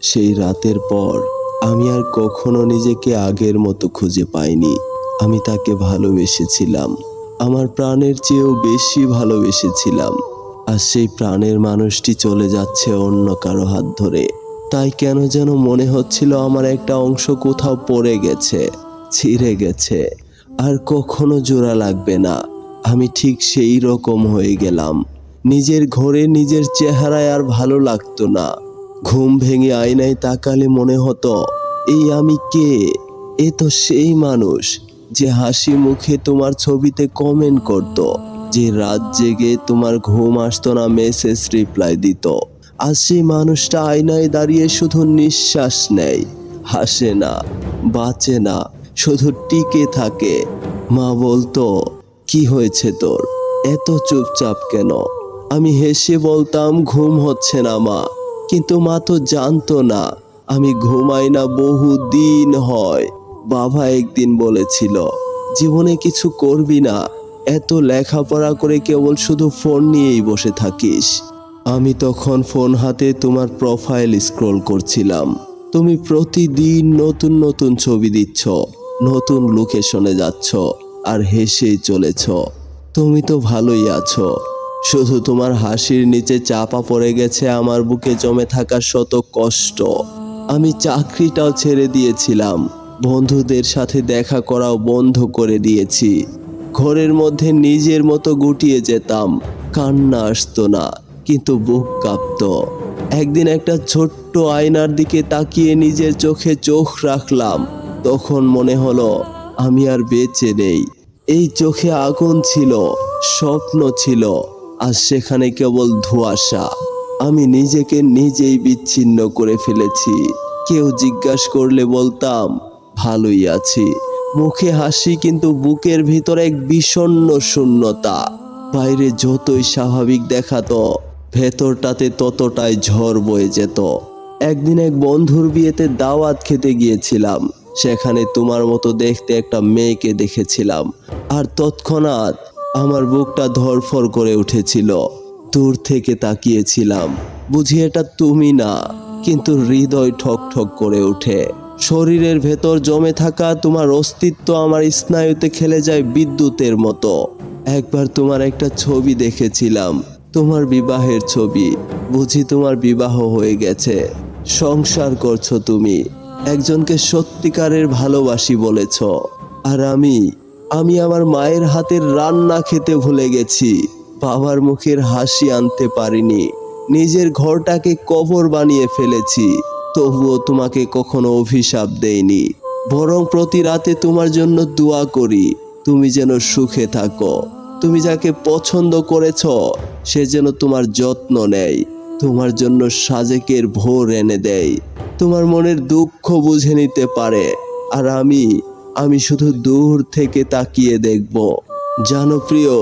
সেই রাতের পর আমি আর কখনো নিজেকে আগের মতো খুঁজে পাইনি। আমি তাকে ভালোবেসেছিলাম, আমার প্রাণের চেয়েও বেশি ভালোবেসেছিলাম। আর সেই প্রাণের মানুষটি চলে যাচ্ছে অন্য কারো হাত ধরে। তাই কেন যেন মনে হচ্ছিল আমার একটা অংশ কোথাও পড়ে গেছে, ছিঁড়ে গেছে, আর কখনো জোড়া লাগবে না। আমি ঠিক সেই রকম হয়ে গেলাম। নিজের ঘরে নিজের চেহারায় আর ভালো লাগতো না। ঘুম ভেঙে আয়নায় তাকালে মনে হতো, এই আমি কে? এ তো সেই মানুষ যে হাসি মুখে তোমার ছবিতে কমেন্ট করত, যে রাত জেগে তোমার ঘুম আসতো না মেসেজ রিপ্লাই দিত। আর সেই মানুষটা আয়নায় দাঁড়িয়ে শুধু নিঃশ্বাস নেয়, হাসে না, বাঁচে না, শুধু টিকে থাকে। মা বলতো, কি হয়েছে তোর, এত চুপচাপ কেন? আমি হেসে বলতাম, ঘুম হচ্ছে না মা। কিন্তু মা তো জানতো না আমি ঘুমাই না বহু দিন হয়। বাবা একদিন বলেছিল, জীবনে কিছু করবি না, এত লেখাপড়া করে কেবল শুধু ফোন নিয়েই বসে থাকিস। আমি তখন ফোন হাতে তোমার প্রোফাইল স্ক্রল করছিলাম। তুমি প্রতিদিন নতুন নতুন ছবি দিচ্ছ, নতুন লোকেশনে যাচ্ছ, আর হেসেই চলেছ। তুমি তো ভালোই আছো, শুধু তোমার হাসির নিচে চাপা পড়ে গেছে আমার বুকে জমে থাকা শত কষ্ট। আমি চাকরিটাও ছেড়ে দিয়েছিলাম, বন্ধুদের সাথে দেখা করাও বন্ধ করে দিয়েছি। ঘরের মধ্যে নিজের মতো গুটিয়ে যেতাম, কান্না আসতো না, কিন্তু বুক কাঁপতো। একদিন একটা ছোট্ট আয়নার দিকে তাকিয়ে নিজের চোখে চোখ রাখলাম। তখন মনে হলো আমি আর বেঁচে নেই। এই চোখে আগুন ছিল, স্বপ্ন ছিল, আর সেখানে কেবল ধোঁয়াশা। আমি নিজেকে নিজেই বিচ্ছিন্ন করে ফেলেছি। কেউ জিজ্ঞাসা করলে বলতাম, ভালোই আছি, মুখে হাসি, কিন্তু বুকের ভিতর এক বিষণ্ণ শূন্যতা। বাইরে যতই স্বাভাবিক দেখাতো, ভেতরটাতে ততটাই ঝড় বয়ে যেত। একদিন এক বন্ধুর বিয়েতে দাওয়াত খেতে গিয়েছিলাম। সেখানে তোমার মতো দেখতে একটা মেয়েকে দেখেছিলাম, আর তৎক্ষণাৎ আমার বুকটা ধড়ফড় করে উঠেছিল। দূর থেকে তাকিয়েছিলাম, বুঝি এটা তুমি না, কিন্তু হৃদয় ঠক ঠক করে ওঠে। শরীরের ভেতর জমে থাকা তোমার অস্তিত্ব আমার স্নায়ুতে খেলে যায় বিদ্যুতের মতো। একবার তোমার একটা ছবি দেখেছিলাম, তোমার বিবাহের ছবি। বুঝি তোমার বিবাহ হয়ে গেছে, সংসার করছো তুমি, একজনকে সত্যিকারের ভালোবাসি বলেছ। আর আমি আমার মায়ের হাতের রান্না খেতে ভুলে গেছি, বাবার মুখের হাসি আনতে পারিনি, নিজের ঘরটাকে কবর বানিয়ে ফেলেছি। তবুও তোমাকে কখনো অভিশাপ দেইনি, বরং প্রতি রাতে তোমার জন্য দোয়া করি, তুমি যেন সুখে থাকো। তুমি যাকে পছন্দ করেছ সে যেন তোমার যত্ন নেয়, তোমার জন্য সাজেকের ভোর এনে দেয়, তোমার মনের দুঃখ বুঝে নিতে পারে। আর আমি শুধু দূর থেকে তাকিয়ে দেখব। জানো প্রিয়,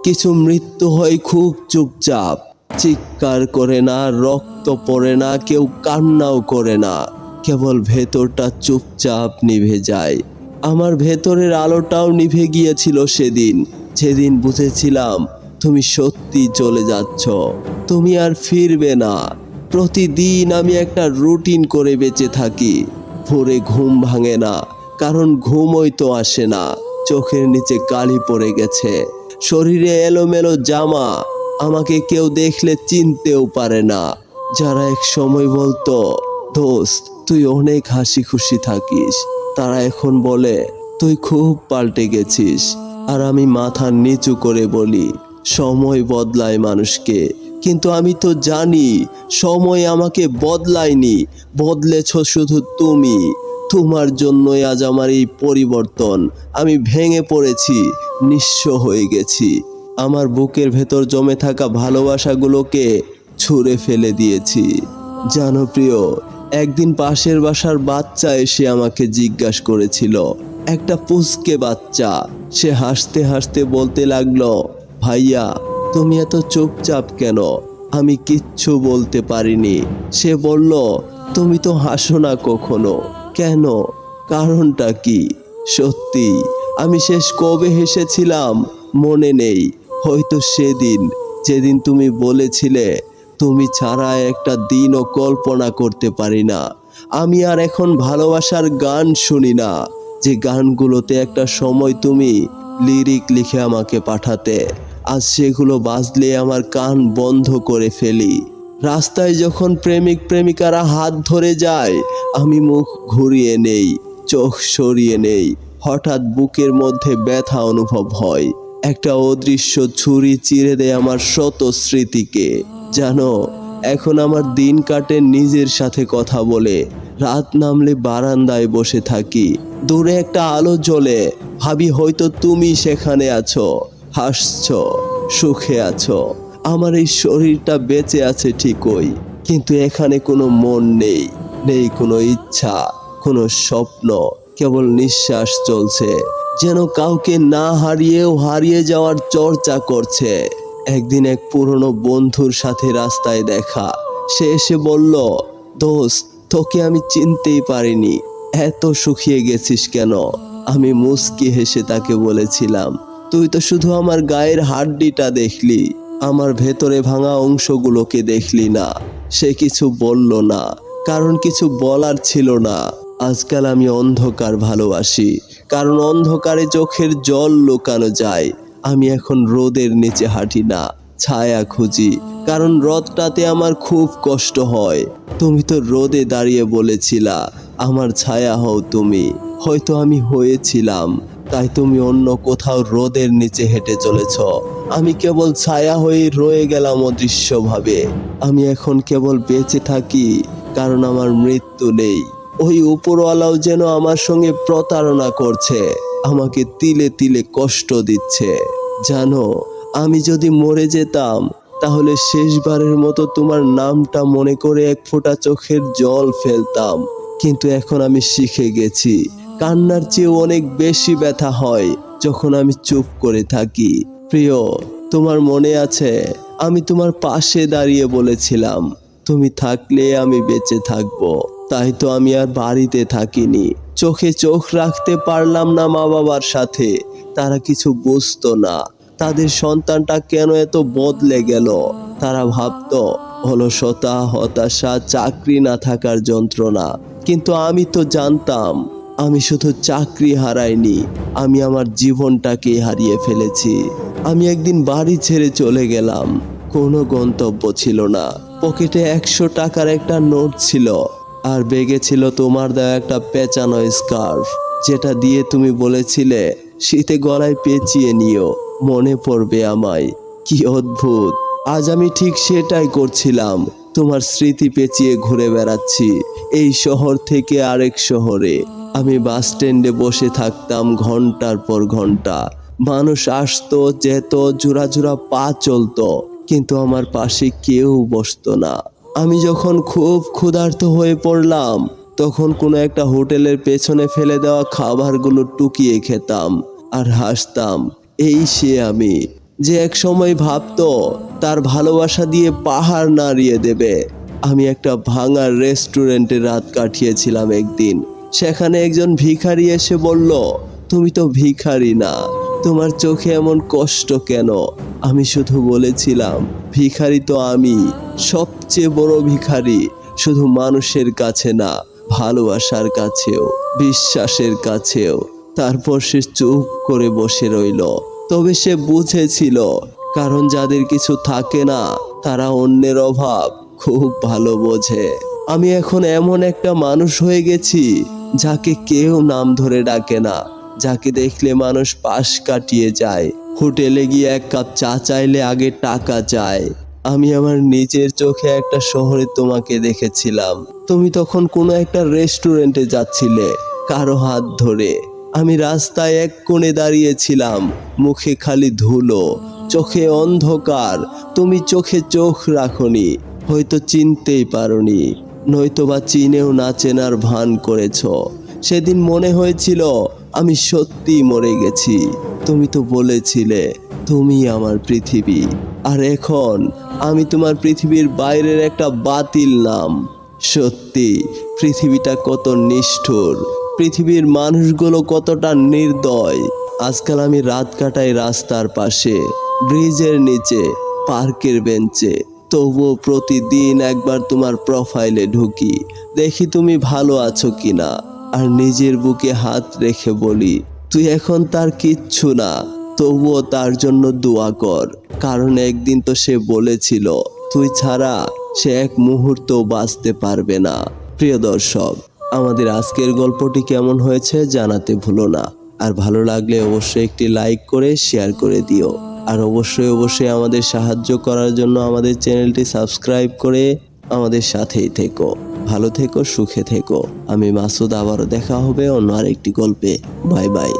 কিছু মৃত্যু হয় খুব চুপচাপ, চিৎকার করে না, রক্ত পড়ে না, কেউ কান্নাও করে না, কেবল ভেতরটা চুপচাপ নিভে যায়। আমার ভেতরের আলোটাও নিভে গিয়েছিল সেদিন, যেদিন বুঝেছিলাম তুমি সত্যি চলে যাচ্ছ, তুমি আর ফিরবে না। প্রতিদিন আমি একটা রুটিন করে বেঁচে থাকি। ভোরে ঘুম ভাঙে না, কারণ ঘুমই তো আসে না, চোখের নিচে কালি পড়ে গেছে, শরীরে এলোমেলো জামা, আমাকে কেউ দেখলে চিনতেও পারে না। যারা এক সময় বলতো, দোস্ত তুই অনেক হাসি খুশি থাকিস, তারা এখন বলে তুই খুব পাল্টে গেছিস। আর আমি মাথা নিচু করে বলি, সময় বদলায় মানুষকে, কিন্তু আমি তো জানি সময় আমাকে বদলায়নি, বদলেছ শুধু তুমি। তোমার জন্যই আজ আমার এই পরিবর্তন। আমি ভেঙে পড়েছি, নিঃস্ব হয়ে গেছি, আমার বুকের ভেতর জমে থাকা ভালোবাসাগুলোকে ছুঁড়ে ফেলে দিয়েছি। জানো প্রিয়, একদিন পাশের বাসার বাচ্চা এসে আমাকে জিজ্ঞাসা করেছিল, একটা পুচকে বাচ্চা, সে হাসতে হাসতে বলতে লাগলো, ভাইয়া তুমি এত চুপচাপ কেন? আমি কিচ্ছু বলতে পারিনি। সে বলল, তুমি তো হাসো না কখনো, কেন, কারণটা কি? সত্যি আমি শেষ কবে হেসেছিলাম মনে নেই, হয়তো সেদিন যেদিন তুমি বলেছিলে তুমি ছাড়া একটা দিনও কল্পনা করতে পারি না। আমি আর এখন ভালোবাসার গান শুনি না, যে গানগুলোতে একটা সময় তুমি লিরিক লিখে আমাকে পাঠাতে। আজ সেগুলো বাজলে আমার কান বন্ধ করে ফেলি। রাস্তায় যখন প্রেমিক প্রেমিকারা হাত ধরে যায়, আমি মুখ ঘুরিয়ে নেই, চোখ সরিয়ে নেই। হঠাৎ বুকের মধ্যে ব্যথা অনুভব হয়। একটা অদৃশ্য ছুরি চিরে দেয় আমার শত স্মৃতিকে। জানো, এখন আমার দিন কাটে নিজের সাথে কথা বলে। রাত নামলে বারান্দায় বসে থাকি, দূরে একটা আলো জ্বলে, ভাবি হয়তো তুমি সেখানে আছো, হাসছো, সুখে আছো। আমার এই শরীরটা বেঁচে আছে ঠিকই, কিন্তু এখানে কোনো মন নেই, নেই কোনো ইচ্ছা, কোনো স্বপ্ন, কেবল নিঃশ্বাস চলছে, যেন কাউকে না হারিয়েও হারিয়ে যাওয়ার চর্চা করছে। একদিন এক পুরনো বন্ধুর সাথে রাস্তায় দেখা। সে এসে বলল, দোস্ত, তোকে আমি চিনতেই পারিনি, এত শুকিয়ে গেছিস কেন? আমি মুচকি হেসে তাকে বলেছিলাম, তুই তো শুধু আমার গায়ের হাড্ডিটা দেখলি, আমার ভেতরে ভাঙা অংশগুলোকে দেখলি না। সে কিছু বলল না, কারণ কিছু বলার ছিল না। আজকাল আমি অন্ধকার ভালোবাসি, কারণ অন্ধকারে চোখের জল লুকানো যায়। আমি এখন রোদের নিচে হাঁটি না, ছায়া খুঁজি, কারণ রোদটাতে আমার খুব কষ্ট হয়। তুমি তো রোদে দাঁড়িয়ে বলেছিলা, আমার ছায়া হও তুমি। হয়তো আমি হয়েছিলাম, তাই তুমি অন্য কোথাও রোদের নিচে হেঁটে চলেছ। আমি কেবল ছায়া হয়ে রয়ে গেলাম অদৃশ্যভাবে। আমি এখন কেবল বেঁচে থাকি, কারণ আমার মৃত্যু নেই। ওই উপরওয়ালাও যেন আমার সঙ্গে প্রতারণা করছে, আমাকে তিলে তিলে কষ্ট দিচ্ছে। জানো, আমি যদি মরে যেতাম, তাহলে শেষবারের মতো তোমার নামটা মনে করে এক ফোঁটা চোখের জল ফেলতাম। কিন্তু এখন আমি শিখে গেছি, কান্নার চেয়ে অনেক বেশি ব্যথা হয় যখন আমি চুপ করে থাকি। প্রিয়, তোমার মনে আছে, আমি তোমার পাশে দাঁড়িয়ে বলেছিলাম, তুমি থাকলে আমি বেঁচে থাকবো। তাই তো আমি আর বাড়িতে থাকিনি, চোখে চোখ রাখতে পারলাম না মা বাবার সাথে। তারা কিছু বুঝতো না, তাদের সন্তানটা কেন এত বদলে গেল। তারা ভাবতো অলসতা, হতাশা, চাকরি না থাকার যন্ত্রণা। কিন্তু আমি তো জানতাম, আমি শুধু চাকরি হারাইনি, আমি আমার জীবনটাকেই হারিয়ে ফেলেছি। আমি একদিন বাড়ি ছেড়ে চলে গেলাম, কোনো গন্তব্য ছিল না। পকেটে 100 টাকার একটা নোট ছিল, আর ব্যাগে ছিল তোমার দেওয়া একটা পেঁচানো স্কার্ফ, যেটা দিয়ে তুমি বলেছিলে শীতে গলায় পেঁচিয়ে নিও, মনে পড়বে আমায়। কি অদ্ভুত, আজ আমি ঠিক সেটাই করছিলাম। তোমার স্মৃতি পেঁচিয়ে ঘুরে বেড়াচ্ছি এই শহর থেকে আরেক শহরে। আমি বাস স্ট্যান্ডে বসে থাকতাম ঘন্টার পর ঘন্টা। মানুষ আসতো যেত, জোড়া জোড়া পা চলতো, কিন্তু আমার পাশে কেউ বসতো না। আমি যখন খুব ক্ষুধার্ত হয়ে পড়লাম, তখন কোনো একটা হোটেলের পেছনে ফেলে দেওয়া খাবারগুলো টুকিয়ে খেতাম আর হাসতাম। এই সে আমি, যে এক সময় ভাবতো তার ভালোবাসা দিয়ে পাহাড় নাড়িয়ে দেবে। আমি একটা ভাঙা রেস্টুরেন্টে রাত কাটিয়েছিলাম একদিন। সেখানে একজন ভিখারি এসে বলল, তুমি তো ভিখারি না, তোমার চোখে এমন কষ্ট কেন? আমি শুধু বলেছিলাম, ভিখারি তো আমি, সবচেয়ে বড় ভিখারি, শুধু মানুষের কাছে না, ভালোবাসার কাছেও, বিশ্বাসের কাছেও। তারপর সে চুপ করে বসে রইল। তবে সে বুঝেছিল, কারণ যাদের কিছু থাকে না, তারা অন্যের অভাব খুব ভালো বোঝে। আমি এখন এমন একটা মানুষ হয়ে গেছি, যাকে কেউ নাম ধরে ডাকে না, যাকে দেখলে মানুষ পাশ কাটিয়ে যায়। হোটেলে গিয়ে এক কাপ চা চাইলে আগে টাকা চায়। আমি আমার নিজের চোখে একটা শহরে তোমাকে দেখেছিলাম। তুমি তখন কোনো একটা রেস্টুরেন্টে যাচ্ছিলে, কারো হাত ধরে। আমি রাস্তায় এক কোণে দাঁড়িয়েছিলাম, মুখে খালি ধুলো, চোখে অন্ধকার। তুমি চোখে চোখ রাখোনি, হয়তো চিনতেই পারোনি, নয়তোবা চিনেও না চেনার ভান করেছ। সেদিন মনে হয়েছিল আমি সত্যিই মরে গেছি। তুমি তো বলেছিলে তুমি আমার পৃথিবী, আর এখন আমি তোমার পৃথিবীর বাইরের একটা বাতিল নাম। সত্যি, পৃথিবীটা কত নিষ্ঠুর, পৃথিবীর মানুষগুলো কতটা নির্দয়। আজকাল আমি রাত কাটাই রাস্তার পাশে, ব্রিজের নিচে, পার্কের বেঞ্চে। তবুও প্রতিদিন একবার তোমার প্রোফাইলে ঢুকি, দেখি তুমি ভালো আছো কিনা। আর নিজের বুকে হাত রেখে বলি, তুই এখন তার কিচ্ছু না, তবুও তার জন্য দোয়া কর। কারণ একদিন তো সে বলেছিল, তুই ছাড়া সে এক মুহূর্তও বাঁচতে পারবে না। প্রিয় দর্শক, আমাদের আজকের গল্পটি কেমন হয়েছে জানাতে ভুলো না। আর ভালো লাগলে অবশ্যই একটি লাইক করে শেয়ার করে দিও। আর অবশ্যই আমাদের সাহায্য করার জন্য আমাদের চ্যানেলটি সাবস্ক্রাইব করে আমাদের সাথেই থেকো। ভালো থেকো, সুখে থেকো। আমি মাসুদ, আবারও দেখা হবে অন্য আরেকটি গল্পে। Bye bye.